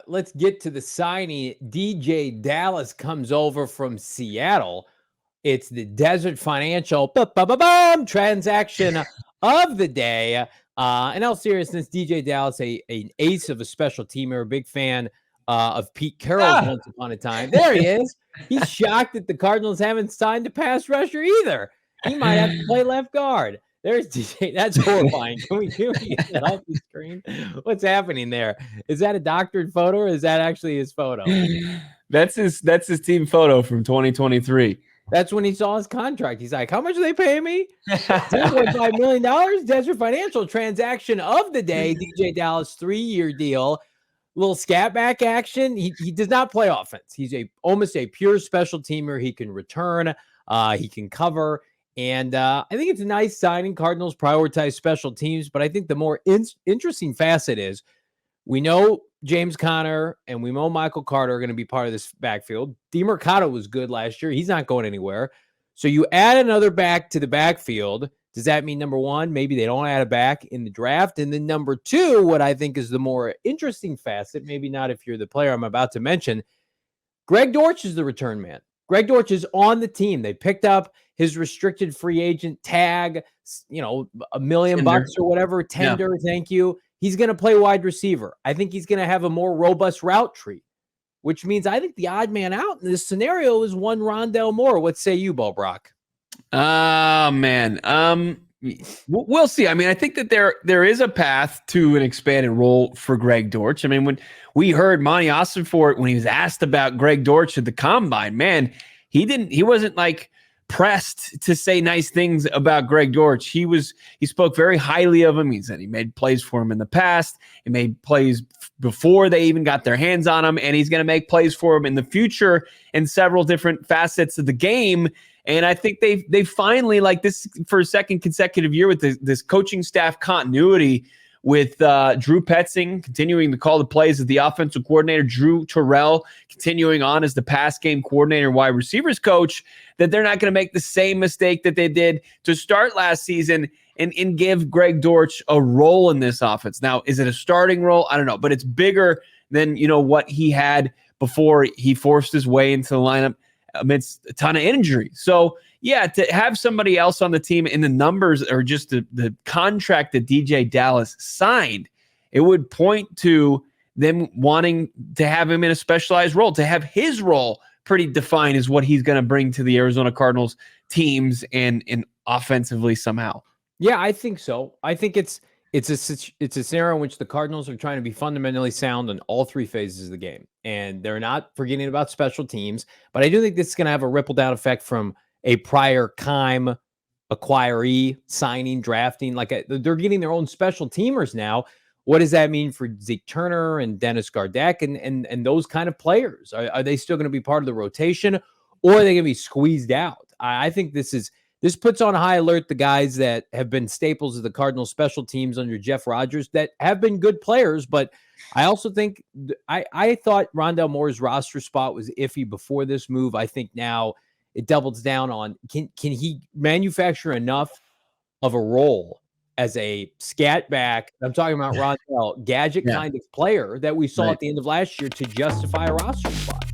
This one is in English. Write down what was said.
let's get to the signing. DeeJay Dallas comes over from Seattle. It's the Desert Financial transaction of the day. In all seriousness, DeeJay Dallas, an ace of a special teamer, a big fan of Pete Carroll's once upon a time. There he is. He's shocked that the Cardinals haven't signed a pass rusher either. He might have to play left guard. There's DeeJay. That's horrifying. Can we get that off the screen? What's happening there? Is that a doctored photo or is that actually his photo? That's his team photo from 2023. That's when he saw his contract. He's like, how much are they paying me? $10.5 million. Desert Financial transaction of the day. DeeJay Dallas 3-year deal. Little scat back action. He does not play offense. He's almost a pure special teamer. He can return. He can cover. And I think it's a nice signing. Cardinals prioritize special teams. But I think the more interesting facet is we know James Conner and we know Michael Carter are going to be part of this backfield. DeMercado was good last year. He's not going anywhere. So you add another back to the backfield. Does that mean, number one, maybe they don't add a back in the draft? And then number two, what I think is the more interesting facet, maybe not if you're the player I'm about to mention, Greg Dortch is the return man. Greg Dortch is on the team. They picked up his restricted free agent tag, $1 million bucks or whatever, tender, thank you. He's going to play wide receiver. I think he's going to have a more robust route tree, which means I think the odd man out in this scenario is one Rondale Moore. What say you, Bo Brock? Man. We'll see. I mean, I think that there is a path to an expanded role for Greg Dortch. I mean, when we heard Monti Ossenfort, when he was asked about Greg Dortch at the Combine, man, he wasn't like pressed to say nice things about Greg Dortch. He spoke very highly of him. He said he made plays for him in the past. He made plays before they even got their hands on him, and he's going to make plays for him in the future in several different facets of the game. And I think they finally, like this for a second consecutive year with this coaching staff continuity with Drew Petzing continuing to call the plays as the offensive coordinator, Drew Terrell continuing on as the pass game coordinator, wide receivers coach, that they're not going to make the same mistake that they did to start last season and give Greg Dortch a role in this offense. Now, is it a starting role? I don't know, but it's bigger than, what he had before he forced his way into the lineup amidst a ton of injury. So, yeah, to have somebody else on the team in the numbers or just the contract that DeeJay Dallas signed, it would point to them wanting to have him in a specialized role, to have his role pretty defined as what he's going to bring to the Arizona Cardinals teams and offensively somehow. Yeah, I think so. I think it's a scenario in which the Cardinals are trying to be fundamentally sound in all three phases of the game, and they're not forgetting about special teams. But I do think this is going to have a ripple down effect from a prior Keim acquiree signing, drafting. Like they're getting their own special teamers now. What does that mean for Zeke Turner and Dennis Gardeck and those kind of players? Are they still going to be part of the rotation, or are they going to be squeezed out? I think this puts on high alert the guys that have been staples of the Cardinals special teams under Jeff Rodgers that have been good players. But I also think I thought Rondale Moore's roster spot was iffy before this move. I think now it doubles down on can he manufacture enough of a role as a scat back? I'm talking about Rondale, gadget kind of player that we saw at the end of last year to justify a roster spot.